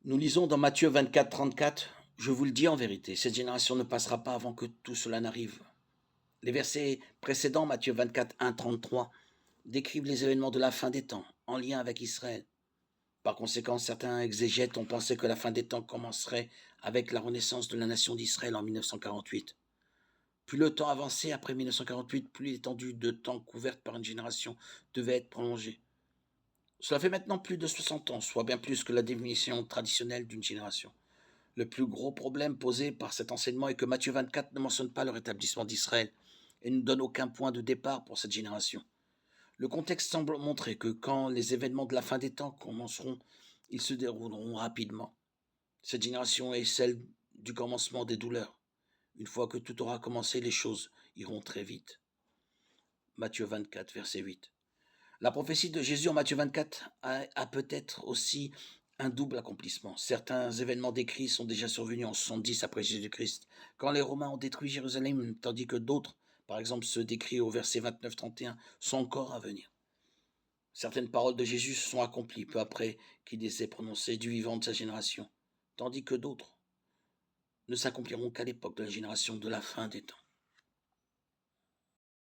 Nous lisons dans Matthieu 24, 34, je vous le dis en vérité, cette génération ne passera pas avant que tout cela n'arrive. Les versets précédents, Matthieu 24, 1, 33, décrivent les événements de la fin des temps, en lien avec Israël. Par conséquent, certains exégètes ont pensé que la fin des temps commencerait avec la renaissance de la nation d'Israël en 1948. Plus le temps avançait après 1948, plus l'étendue de temps couverte par une génération devait être prolongée. Cela fait maintenant plus de 60 ans, soit bien plus que la définition traditionnelle d'une génération. Le plus gros problème posé par cet enseignement est que Matthieu 24 ne mentionne pas le rétablissement d'Israël et ne donne aucun point de départ pour cette génération. Le contexte semble montrer que quand les événements de la fin des temps commenceront, ils se dérouleront rapidement. Cette génération est celle du commencement des douleurs. Une fois que tout aura commencé, les choses iront très vite. Matthieu 24, verset 8. La prophétie de Jésus en Matthieu 24 a peut-être aussi un double accomplissement. Certains événements décrits sont déjà survenus en 70 après Jésus-Christ, quand les Romains ont détruit Jérusalem, tandis que d'autres, par exemple ceux décrits au verset 29-31, sont encore à venir. Certaines paroles de Jésus se sont accomplies peu après qu'il les ait prononcées du vivant de sa génération, tandis que d'autres ne s'accompliront qu'à l'époque de la génération de la fin des temps.